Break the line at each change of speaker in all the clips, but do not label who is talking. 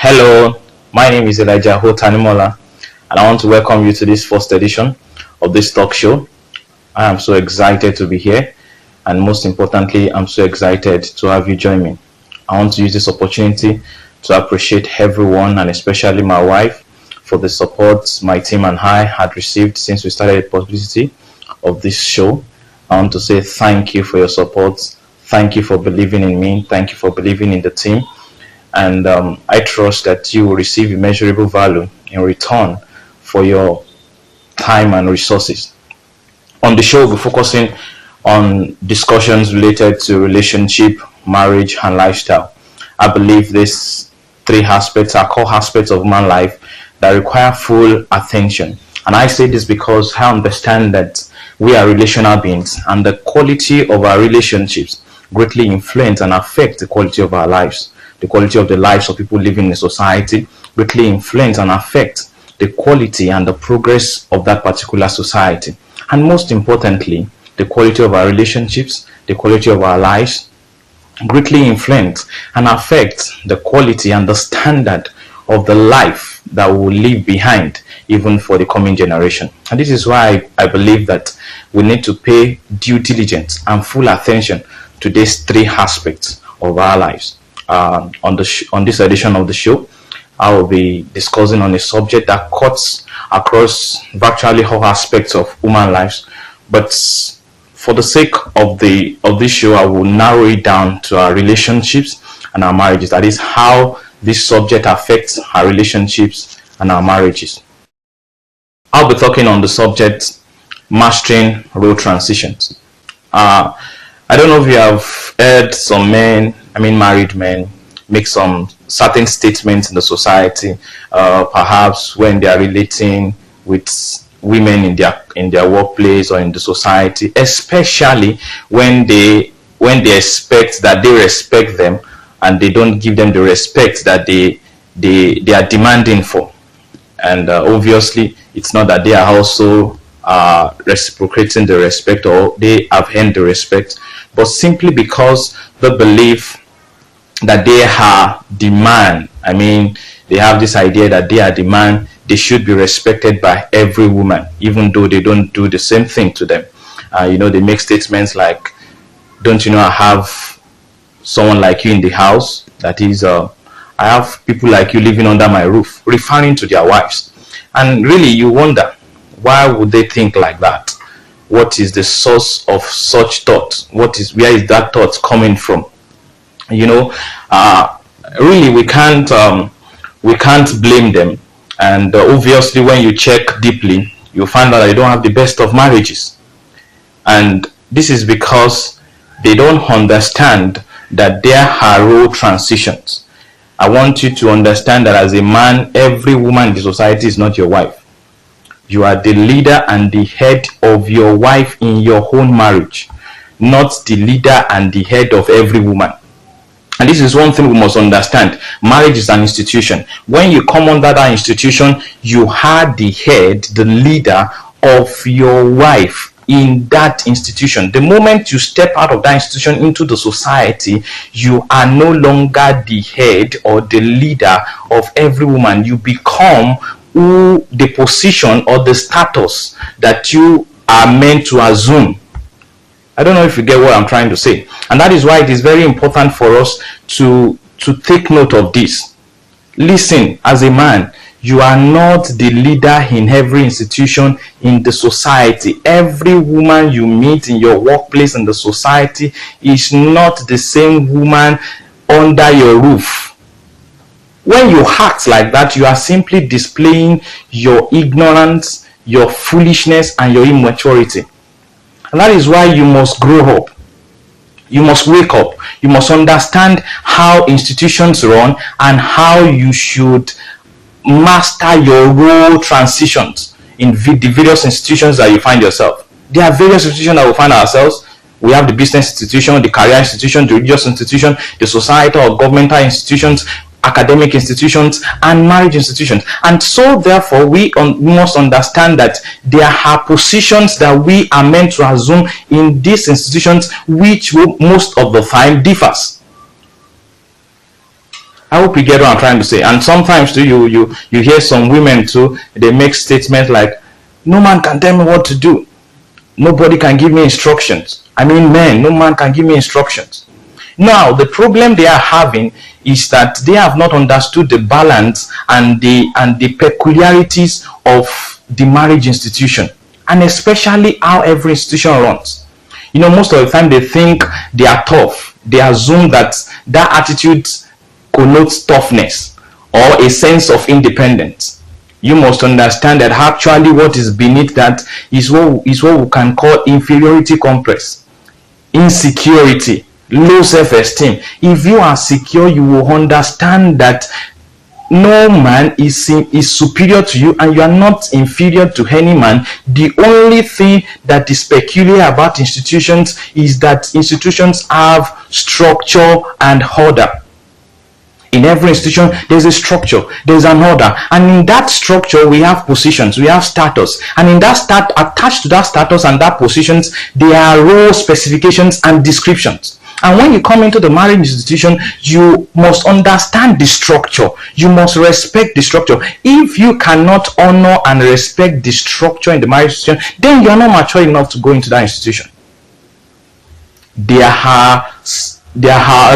Hello, my name is Elijah Hotanimola, and I want to welcome you to this first edition of this talk show. I am so excited to be here, and most importantly, I'm so excited to have you join me. I want to use this opportunity to appreciate everyone, and especially my wife, for the support my team and I had received since we started the publicity of this show. I want to say thank you for your support. Thank you for believing in me. Thank you for believing in the team. And I trust that you will receive immeasurable value in return for your time and resources. On the show, we'll be focusing on discussions related to relationship, marriage, and lifestyle. I believe these three aspects are core aspects of human life that require full attention. And I say this because I understand that we are relational beings, and the quality of our relationships greatly influence and affect the quality of our lives. The quality of the lives of people living in society greatly influence and affect the quality and the progress of that particular society. And most importantly, the quality of our relationships, the quality of our lives greatly influence and affect the quality and the standard of the life that we will leave behind even for the coming generation. And this is why I believe that we need to pay due diligence and full attention to these three aspects of our lives. On this edition of the show, I will be discussing on a subject that cuts across virtually all aspects of human lives. But for the sake of this show, I will narrow it down to our relationships and our marriages. That is how this subject affects our relationships and our marriages. I'll be talking on the subject mastering role transitions. I don't know if you have heard some men, married men, make some certain statements in the society, perhaps when they are relating with women in their workplace or in the society, especially when they expect that they respect them and they don't give them the respect that they are demanding for. And obviously, it's not that they are also reciprocating the respect or they have earned the respect, but simply because they believe that they are the man. They have this idea that they are the man, they should be respected by every woman, even though they don't do the same thing to them. They make statements like, don't you know I have someone like you in the house? That is, I have people like you living under my roof, referring to their wives. And really, you wonder, why would they think like that? What is the source of such thought? Where is that thought coming from? Really, we can't blame them. And obviously, when you check deeply, you find out that they don't have the best of marriages. And this is because they don't understand that there are role transitions. I want you to understand that as a man, every woman in the society is not your wife. You are the leader and the head of your wife in your own marriage, not the leader and the head of every woman. And this is one thing we must understand. Marriage is an institution. When you come under that institution, you are the head, the leader of your wife in that institution. The moment you step out of that institution into the society, you are no longer the head or the leader of every woman. You become the position or the status that you are meant to assume. I don't know if you get what I'm trying to say. And that is why it is very important for us to take note of this. Listen, as a man, you are not the leader in every institution in the society. Every woman you meet in your workplace in the society is not the same woman under your roof. When you act like that, you are simply displaying your ignorance, your foolishness, and your immaturity. And that is why you must grow up. You must wake up. You must understand how institutions run and how you should master your role transitions in the various institutions that you find yourself. There are various institutions that we find ourselves. We have the business institution, the career institution, the religious institution, the societal or governmental institutions, academic institutions, and marriage institutions. And so therefore we must understand that there are positions that we are meant to assume in these institutions which will most of the time differs. I hope you get what I'm trying to say. And sometimes too, you hear some women too, they make statements like, no man can tell me what to do. Nobody can give me instructions. I mean, men, no man can give me instructions. Now, the problem they are having is that they have not understood the balance and the peculiarities of the marriage institution, and especially how every institution runs. You know, most of the time they think they are tough. They assume that attitude connotes toughness or a sense of independence. You must understand that actually what is beneath that is what we can call inferiority complex, insecurity, low self-esteem. If you are secure, you will understand that no man is superior to you and you are not inferior to any man. The only thing that is peculiar about institutions is that institutions have structure and order. In every institution, there's a structure, there's an order, and in that structure, we have positions, we have status, and in that attached to that status and that positions, there are role specifications and descriptions. And when you come into the marriage institution, you must understand the structure. You must respect the structure. If you cannot honor and respect the structure in the marriage institution, then you are not mature enough to go into that institution. There are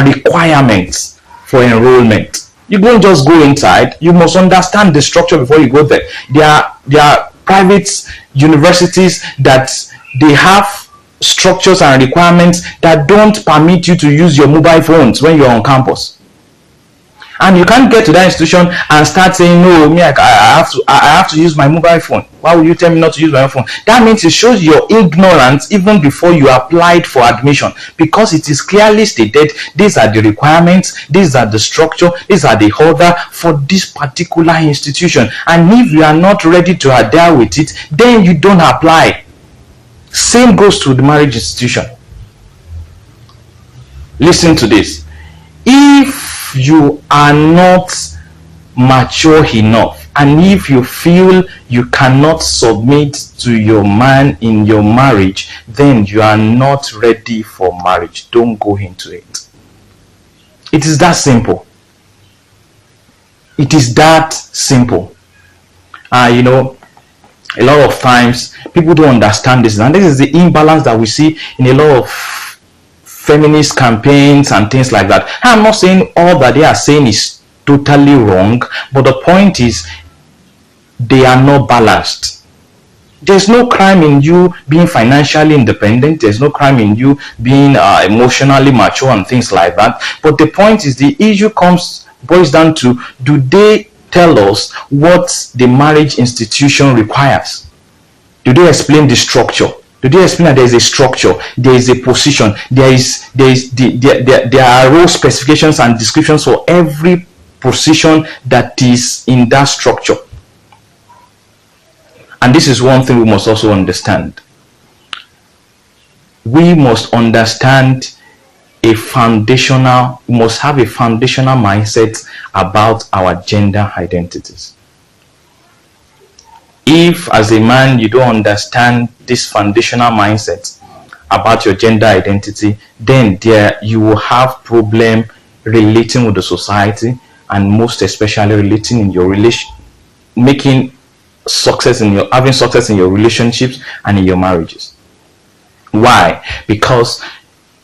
requirements for enrollment. You don't just go inside. You must understand the structure before you go there. There are private universities that they have structures and requirements that don't permit you to use your mobile phones when you're on campus. And you can't get to that institution and start saying, no, me, I have to use my mobile phone. Why would you tell me not to use my phone? That means it shows your ignorance even before you applied for admission, because it is clearly stated, these are the requirements, these are the structure, these are the order for this particular institution. And if you are not ready to adhere with it, then you don't apply. Same goes to the marriage institution. Listen to this. If you are not mature enough, and if you feel you cannot submit to your man in your marriage, then you are not ready for marriage. Don't go into it. It is that simple. It is that simple. You know, a lot of times people don't understand this, and this is the imbalance that we see in a lot of feminist campaigns and things like that. I'm not saying all that they are saying is totally wrong, but the point is they are not balanced. There's no crime in you being financially independent. There's no crime in you being emotionally mature and things like that. But the point is, the issue boils down to, do they tell us what the marriage institution requires? Do they explain the structure? Do they explain that there is a structure, there is a position, there are role specifications and descriptions for every position that is in that structure? And this is one thing we must also understand. We must understand we must have a foundational mindset about our gender identities. If as a man you don't understand this foundational mindset about your gender identity, then you will have problem relating with the society, and most especially relating in your having success in your relationships and in your marriages. Why? Because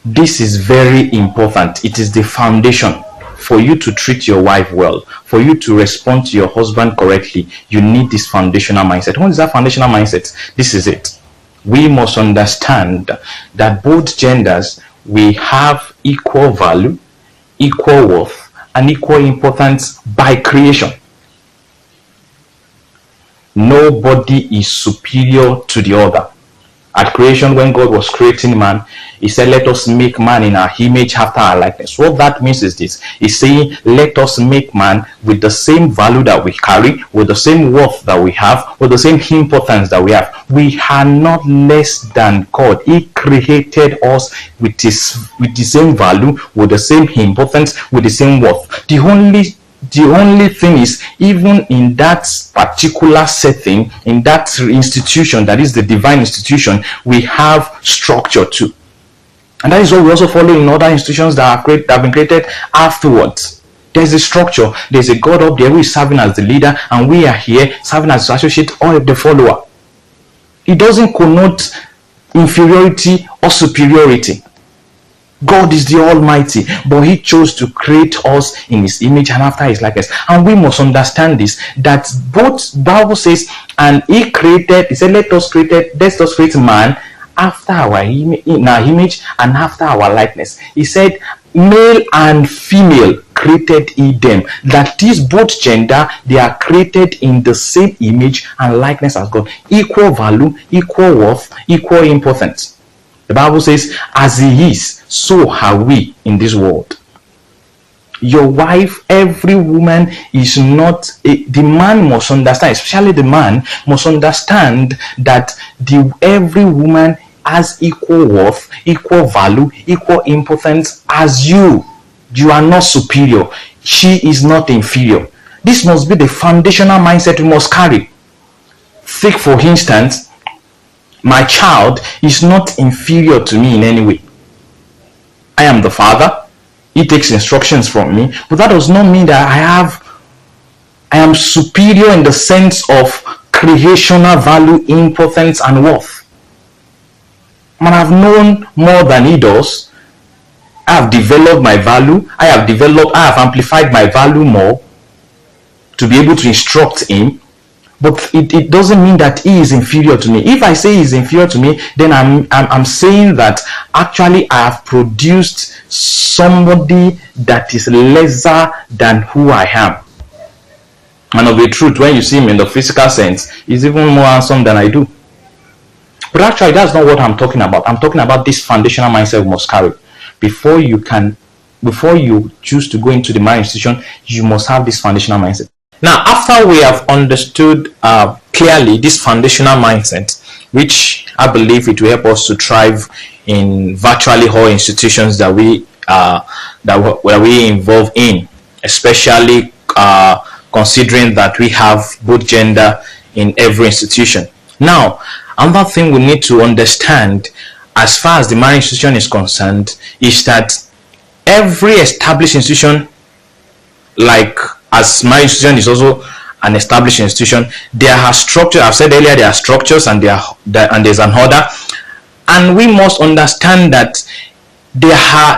this is very important. It is the foundation. For you to treat your wife well, for you to respond to your husband correctly, you need this foundational mindset. What is that foundational mindset? This is it. We must understand that both genders, we have equal value, equal worth, and equal importance by creation. Nobody is superior to the other. At creation, when God was creating man, he said, let us make man in our image after our likeness. What that means is this. He's saying, let us make man with the same value that we carry, with the same worth that we have, with the same importance that we have. We are not less than God. He created us with the same value, with the same importance, with the same worth. The only thing is, even in that particular setting, in that institution, that is the divine institution, we have structure too. And that is what we also follow in other institutions that have been created afterwards. There's a structure. There's a God up there who is serving as the leader, and we are here serving as the associate or the follower. It doesn't connote inferiority or superiority. God is the Almighty, but He chose to create us in His image and after His likeness. And we must understand this, that both Bible says, and He said, let us create man after in our image and after our likeness. He said, male and female created He them. That is, both gender, they are created in the same image and likeness as God. Equal value, equal worth, equal importance. The Bible says, as He is, so are we in this world. Your wife, every woman is not the man must understand, especially the man must understand that every woman has equal worth, equal value, equal importance as you. You are not superior. She is not inferior. This must be the foundational mindset we must carry. Take, for instance, my child is not inferior to me in any way. I am the father. He takes instructions from me, but that does not mean that I am superior in the sense of creational value, importance, and worth. I have known more than he does. I have developed my value. I have amplified my value more to be able to instruct him. But it doesn't mean that he is inferior to me. If I say he is inferior to me, then I'm saying that actually I have produced somebody that is lesser than who I am. And of the truth, when you see him in the physical sense, he's even more handsome than I do. But actually, that's not what I'm talking about. I'm talking about this foundational mindset we must carry. Before you choose to go into the marriage institution, you must have this foundational mindset. Now, after we have understood clearly this foundational mindset, which I believe it will help us to thrive in virtually all institutions that we involve in, especially considering that we have both gender in every institution. Now, another thing we need to understand as far as the marriage institution is concerned is that every established institution, like as marriage institution is also an established institution, there are structures. I've said earlier, there are structures and there's an order, and we must understand that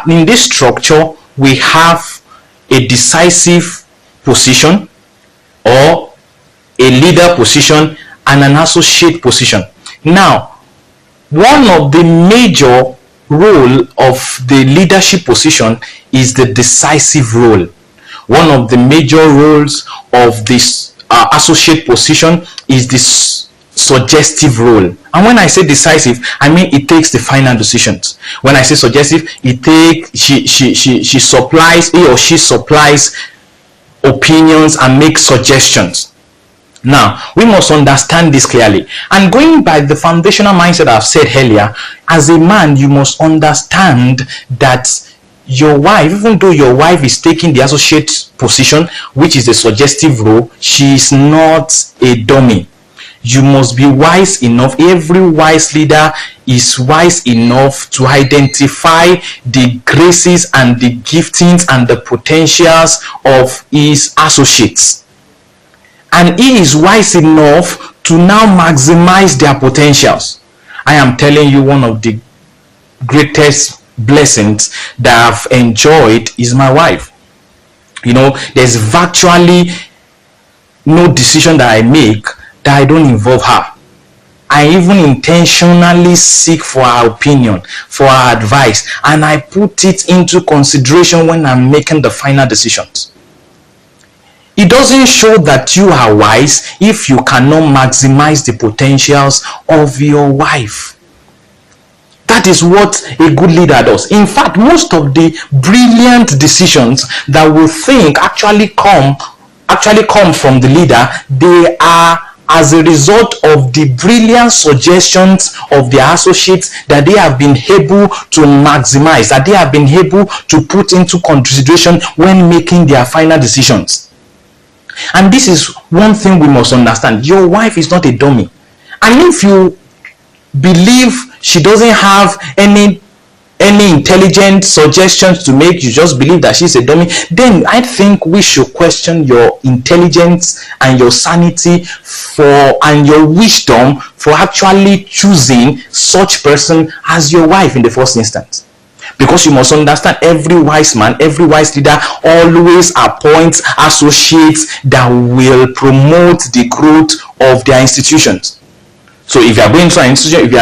in this structure we have a decisive position or a leader position and an associate position. Now, one of the major role of the leadership position is the decisive role. One of the major roles of this associate position is this suggestive role. And when I say decisive, I mean it takes the final decisions. When I say suggestive, he or she supplies opinions and makes suggestions. Now, we must understand this clearly. And going by the foundational mindset I've said earlier, as a man, you must understand that your wife, even though your wife is taking the associate position, which is a suggestive role, she is not a dummy. You must be wise enough. Every wise leader is wise enough to identify the graces and the giftings and the potentials of his associates. And he is wise enough to now maximize their potentials. I am telling you, one of the greatest blessings that I've enjoyed is my wife. You know, there's virtually no decision that I make that I don't involve her. I even intentionally seek for her opinion, for her advice, and I put it into consideration when I'm making the final decisions. It doesn't show that you are wise if you cannot maximize the potentials of your wife. That is what a good leader does. In fact, most of the brilliant decisions that we think actually come from the leader, they are as a result of the brilliant suggestions of their associates that they have been able to maximize, that they have been able to put into consideration when making their final decisions. And this is one thing we must understand. Your wife is not a dummy. And if you believe she doesn't have any any intelligent suggestions to make, you just believe that she's a dummy, then I think we should question your intelligence and your sanity and your wisdom for actually choosing such person as your wife in the first instance. Because you must understand, every wise man, every wise leader always appoints associates that will promote the growth of their institutions. So if you are going to an institution, if you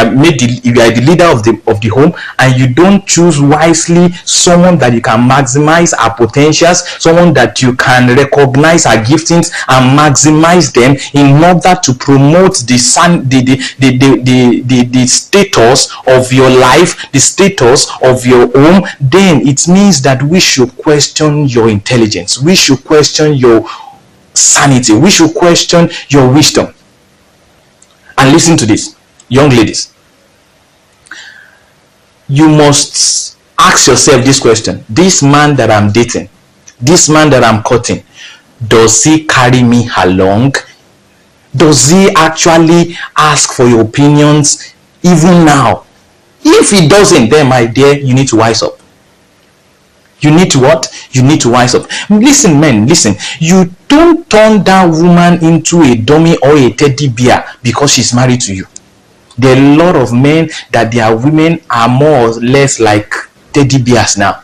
are the leader of the home, and you don't choose wisely someone that you can maximize our potentials, someone that you can recognize our giftings and maximize them in order to promote the status of your life, the status of your home, then it means that we should question your intelligence, we should question your sanity, we should question your wisdom. And listen to this, young ladies. You must ask yourself this question: this man that I'm dating, this man that I'm courting, does he carry me along? Does he actually ask for your opinions even now? If he doesn't, then my dear, you need to wise up. You need to what? You need to wise up. Listen, men, listen. You don't turn that woman into a dummy or a teddy bear because she's married to you. There are a lot of men that their women are more or less like teddy bears now.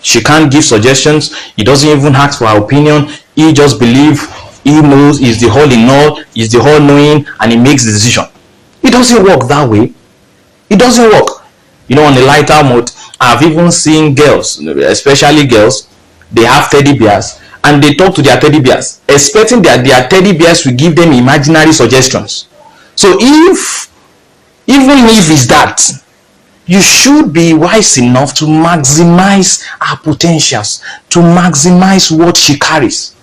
She can't give suggestions. He doesn't even ask for her opinion. He just believes he knows, he's the all in all, he's the all knowing, and he makes the decision. It doesn't work that way. It doesn't work. You know, on a lighter note, I've even seen girls, especially girls, they have teddy bears and they talk to their teddy bears, expecting that their teddy bears will give them imaginary suggestions. So even if it's that, you should be wise enough to maximize her potentials, to maximize what she carries.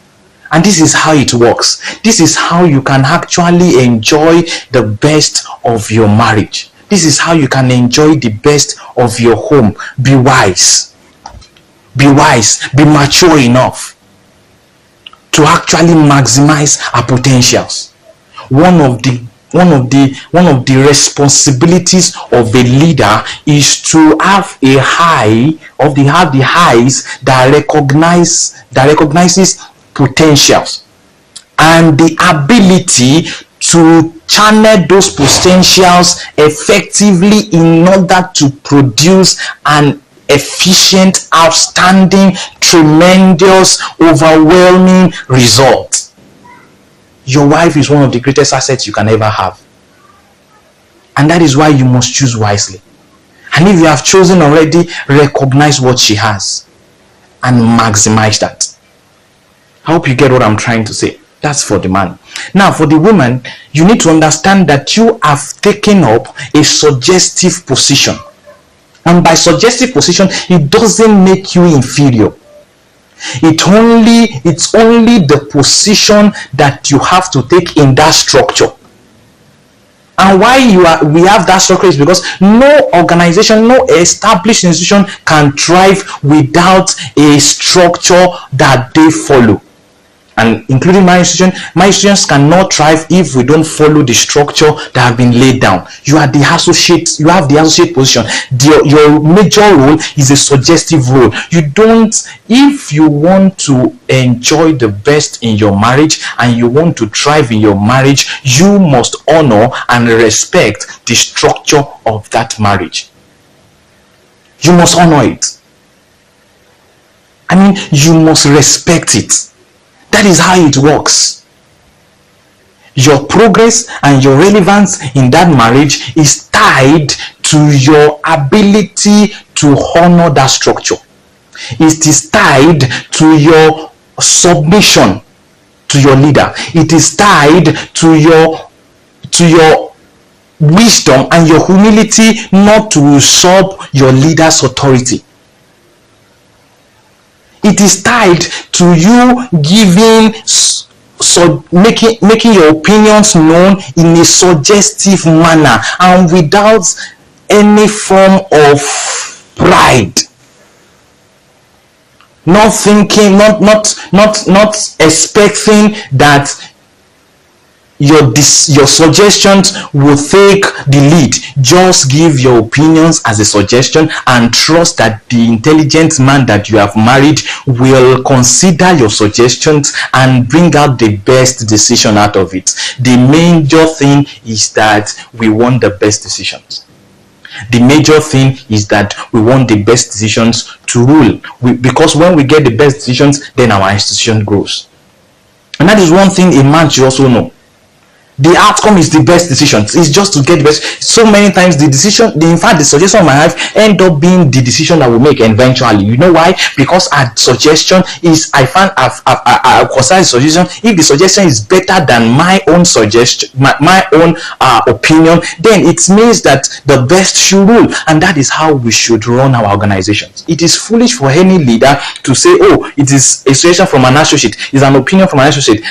And this is how it works. This is how you can actually enjoy the best of your marriage. This is how you can enjoy the best of your home. Be wise. Be wise. Be mature enough to actually maximize our potentials. One of the responsibilities of a leader is to have the eyes that recognizes potentials and the ability to channel those potentials effectively in order to produce an efficient, outstanding, tremendous, overwhelming result. Your wife is one of the greatest assets you can ever have. And that is why you must choose wisely. And if you have chosen already, recognize what she has and maximize that. I hope you get what I'm trying to say. That's for the man. Now, for the woman, you need to understand that you have taken up a suggestive position. And by suggestive position, it doesn't make you inferior. It's only the position that you have to take in that structure. And why we have that structure is because no organization, no established institution can thrive without a structure that they follow. And including my institutions cannot thrive if we don't follow the structure that have been laid down. You are the associate, you have the associate position. Your major role is a suggestive role. If you want to enjoy the best in your marriage and you want to thrive in your marriage, you must honor and respect the structure of that marriage. You must honor it. You must respect it. That is how it works. Your progress and your relevance in that marriage is tied to your ability to honor that structure. It is tied to your submission to your leader. It is tied to your wisdom and your humility not to usurp your leader's authority. It is tied to you making your opinions known in a suggestive manner and without any form of pride. Not thinking, not expecting that your suggestions will take the lead. Just give your opinions as a suggestion and trust that the intelligent man that you have married will consider your suggestions and bring out the best decision out of it. The major thing is that we want the best decisions. The major thing is that we want the best decisions to rule. Because when we get the best decisions, then our institution grows. And that is one thing a man should also know. The outcome is the best decisions. It's just to get the best. So many times the suggestion of my wife end up being the decision that we make eventually. You know why? Because our suggestion is, I consider the suggestion, if the suggestion is better than my own suggestion, my own opinion, then it means that the best should rule. And that is how we should run our organizations. It is foolish for any leader to say, oh, it is a suggestion from an associate, it's an opinion from an associate,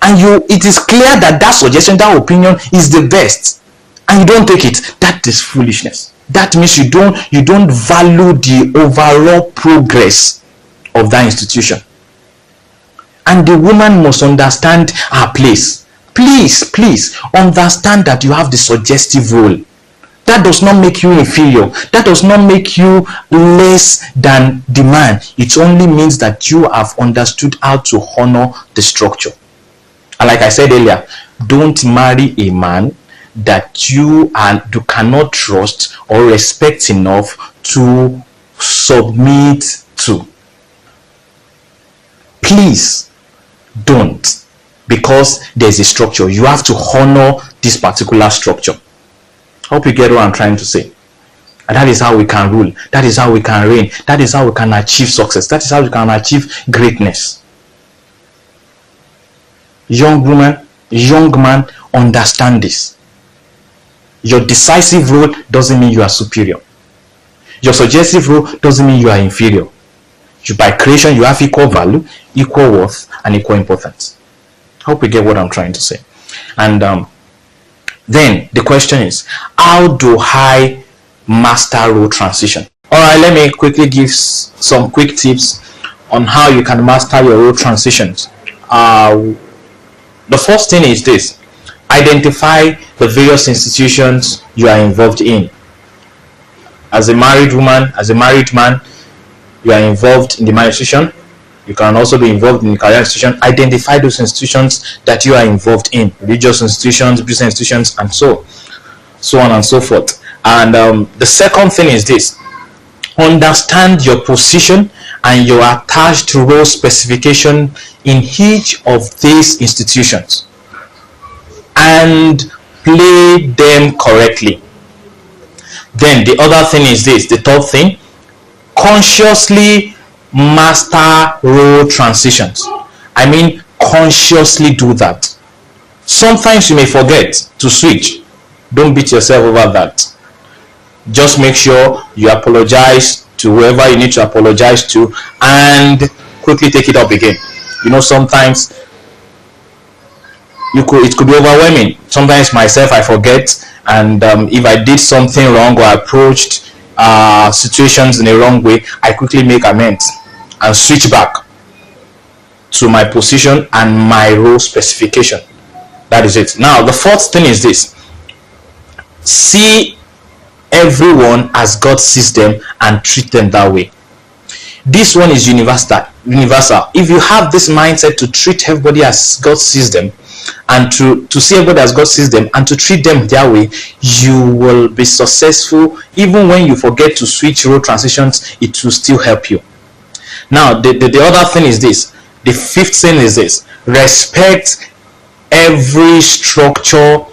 and it is clear that suggestion, that opinion is the best, and you don't take it. That is foolishness. That means you don't value the overall progress of that institution. And the woman must understand her place. Please understand that you have the suggestive role. That does not make you inferior. That does not make you less than the man. It only means that you have understood how to honor the structure. And like I said earlier, don't marry a man that you cannot trust or respect enough to submit to. Please don't, because there's a structure. You have to honor this particular structure. Hope you get what I'm trying to say. And that is how we can rule. That is how we can reign. That is how we can achieve success. That is how we can achieve greatness. Young woman, young man, understand this. Your decisive role doesn't mean you are superior. Your suggestive role doesn't mean you are inferior. By creation, you have equal value, equal worth, and equal importance. Hope you get what I'm trying to say. And then the question is, how do I master role transition? Alright, let me quickly give some quick tips on how you can master your role transitions. The first thing is this: identify the various institutions you are involved in. As a married woman, as a married man, you are involved in the marriage institution. You can also be involved in the career institution. Identify those institutions that you are involved in: religious institutions, business institutions, and so on and so forth. And the second thing is this: understand your position and your attached role specification in each of these institutions and play them correctly. Then the other thing is this, the third thing: consciously master role transitions. I mean, consciously do that. Sometimes you may forget to switch. Don't beat yourself over that. Just make sure you apologize to whoever you need to apologize to and quickly take it up again. You know, sometimes it could be overwhelming. Sometimes myself, I forget, and if I did something wrong or approached situations in a wrong way, I quickly make amends and switch back to my position and my role specification. That is it. Now, the fourth thing is this: see everyone as God sees them and treat them that way. This one is universal. If you have this mindset to treat everybody as God sees them, and to see everybody as God sees them and to treat them that way, you will be successful. Even when you forget to switch role transitions, it will still help you. Now, the other thing is this: the fifth thing is this: respect every structure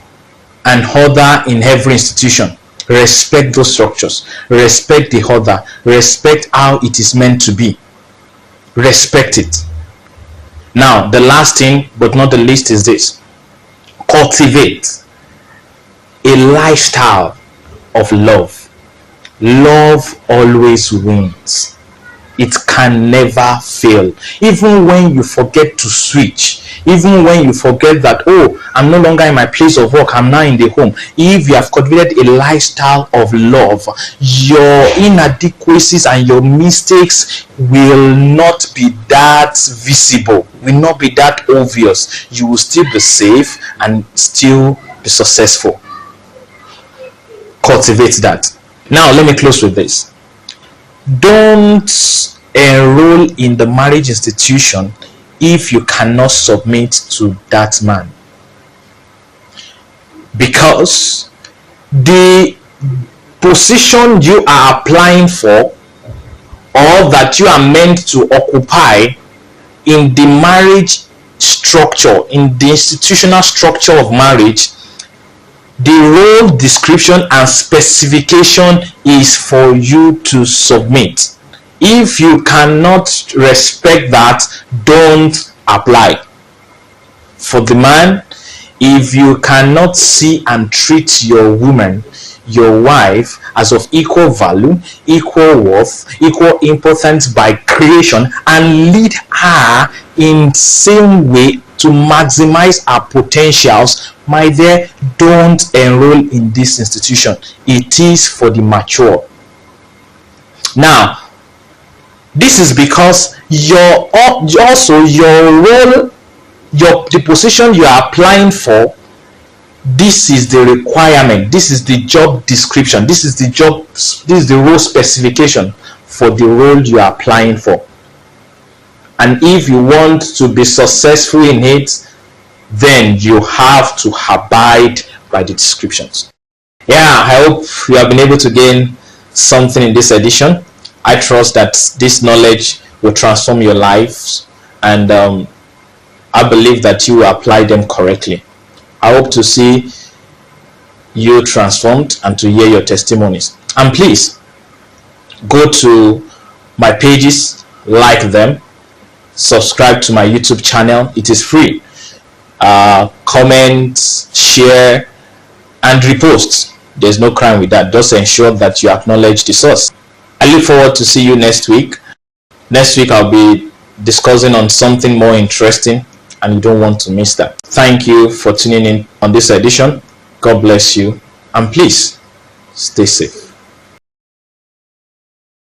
and order in every institution. Respect those structures, respect the order, respect how it is meant to be. Respect it. Now, the last thing but not the least is this: cultivate a lifestyle of love. Love always wins. It can never fail. Even when you forget to switch, even when you forget that, oh, I'm no longer in my place of work, I'm now in the home. If you have cultivated a lifestyle of love, your inadequacies and your mistakes will not be that visible. will not be that obvious. You will still be safe and still be successful. Cultivate that. Now let me close with this. Don't enroll in the marriage institution if you cannot submit to that man, because the position you are applying for, or that you are meant to occupy in the marriage structure, in the institutional structure of marriage, the role description and specification is for you to submit. If you cannot respect that, don't apply. For the man, if you cannot see and treat your woman, your wife, as of equal value, equal worth, equal importance by creation, and lead her in same way to maximize her potentials, my dear, don't enroll in this institution. It is for the mature. Now, this is because your role, the position you are applying for, this is the requirement, this is the job description, this is the role specification for the role you are applying for. And if you want to be successful in it, then you have to abide by the descriptions. Yeah, I hope you have been able to gain something in this edition. I trust that this knowledge will transform your lives, and I believe that you will apply them correctly. I hope to see you transformed and to hear your testimonies. And please go to my pages, like them, subscribe to my YouTube channel. It is free. Comment, share, and repost. There's no crime with that. Just ensure that you acknowledge the source. I look forward to see you next week. Next week I'll be discussing on something more interesting, and you don't want to miss that. Thank you for tuning in on this edition. God bless you, and please stay safe.